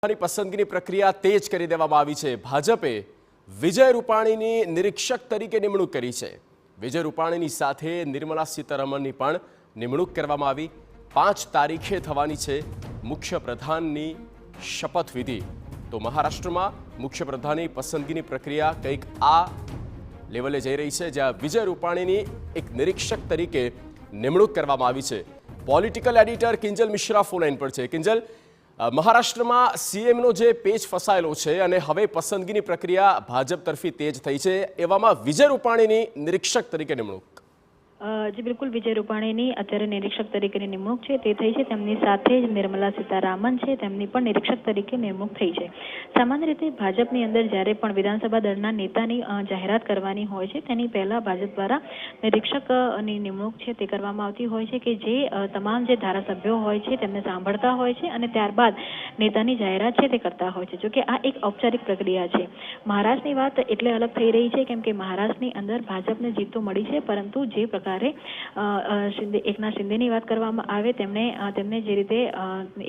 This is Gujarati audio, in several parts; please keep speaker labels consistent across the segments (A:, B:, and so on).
A: પસંદગીની પ્રક્રિયા તેજ કરી દેવામાં આવી છે। ભાજપે વિજય રૂપાણીની નિરીક્ષક તરીકે નિમણૂક કરી છે। વિજય રૂપાણીની સાથે નિર્મલા સીતારમણની પણ નિમણૂક કરવામાં આવી। 5 તારીખે થવાની છે મુખ્યપ્રધાનની શપથવિધિ। તો મહારાષ્ટ્રમાં મુખ્યપ્રધાનની પસંદગીની પ્રક્રિયા કંઈક આ લેવલે જઈ રહી છે, જ્યાં વિજય રૂપાણીની એક નિરીક્ષક તરીકે નિમણૂક કરવામાં આવી છે। Political editor Kinjal Mishra phone line પર છે। કિંજલ, મહારાષ્ટ્રમાં સીએમનો જે પેચ ફસાયેલો છે અને હવે પસંદગીની પ્રક્રિયા ભાજપ તરફી તેજ થઈ છે, એવામાં વિજય રૂપાણીની નિરીક્ષક તરીકે નિમણૂક।
B: જી બિલકુલ, વિજય રૂપાણીની અત્યારે નિરીક્ષક તરીકેની નિમણૂક છે તે થઈ છે। તેમની સાથે જ નિર્મલા સીતારામન છે, તેમની પણ નિરીક્ષક તરીકે નિમણૂક થઈ છે। સામાન્ય રીતે ભાજપની અંદર જ્યારે પણ વિધાનસભા દળના નેતાની જાહેરાત કરવાની હોય છે તેની પહેલા ભાજપ દ્વારા નિરીક્ષકની નિમણૂક છે તે કરવામાં આવતી હોય છે કે જે તમામ જે ધારાસભ્યો હોય છે તેમને સાંભળતા હોય છે અને ત્યારબાદ નેતાની જાહેરાત છે તે કરતા હોય છે। જોકે આ એક ઔપચારિક પ્રક્રિયા છે। મહારાષ્ટ્રની વાત એટલે અલગ થઈ રહી છે કેમ કે મહારાષ્ટ્રની અંદર ભાજપને જીત તો મળી છે, પરંતુ જે એકનાથ શિંદેની વાત કરવામાં આવે તેમને જે રીતે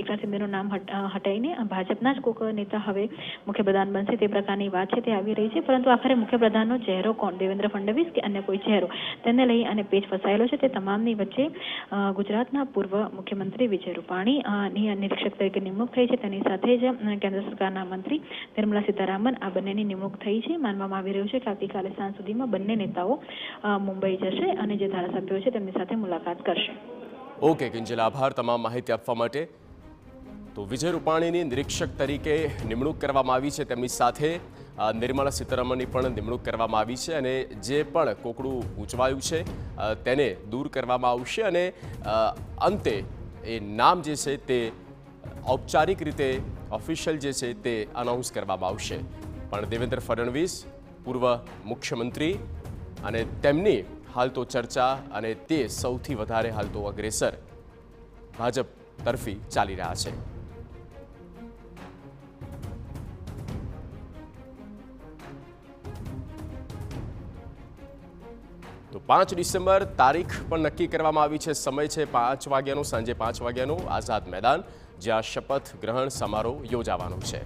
B: એકનાથ શિંદેનું નામ હટાવીને ભાજપના જ કોઈક નેતા હવે મુખ્યપ્રધાન બનશે તે પ્રકારની વાત છે તે આવી રહી છે। પરંતુ આખરે મુખ્યપ્રધાનનો ચહેરો કોણ, દેવેન્દ્ર ફડણવીસ કે અન્ય કોઈ ચહેરો, તેને લઈ અને પેચ ફસાયેલો છે। તે તમામની વચ્ચે ગુજરાતના પૂર્વ મુખ્યમંત્રી વિજય રૂપાણીની નિરીક્ષક તરીકે નિમણૂક થઈ છે। તેની સાથે જ કેન્દ્ર સરકારના મંત્રી નિર્મલા સીતારામન આ બંનેની નિમણૂક થઈ છે। માનવામાં આવી રહ્યું છે કે આવતીકાલે સાંજ સુધીમાં બંને નેતાઓ મુંબઈ જશે અને જે ધારાસભ્યો છે તેમની સાથે મુલાકાત કરશે।
A: ઓકે કિંજલ, આભાર તમામ માહિતી આપવા માટે। તો વિજય રૂપાણીની નિરીક્ષક તરીકે નિમણૂક કરવામાં આવી છે, તેમની સાથે નિર્મલા સીતારમણની પણ નિમણૂક કરવામાં આવી છે અને જે પણ કોકડું ગૂંચવાયું છે તેને દૂર કરવામાં આવશે અને અંતે એ નામ જે છે તે ઔપચારિક રીતે ઓફિશિયલ જે છે તે અનાઉન્સ કરવામાં આવશે। પણ દેવેન્દ્ર ફડણવીસ પૂર્વ મુખ્યમંત્રી અને તેમની હાલ તો ચર્ચા અને તે સૌથી વધારે હાલ તો અગ્રેસર ભાજપ તરફી ચાલી રહ્યા છે। તો 5 ડિસેમ્બર તારીખ પણ નક્કી કરવામાં આવી છે। સમય છે 5 વાગ્યાનો, સાંજે 5 વાગ્યાનો, આઝાદ મેદાન, જ્યાં શપથ ગ્રહણ સમારોહ યોજાવાનો છે।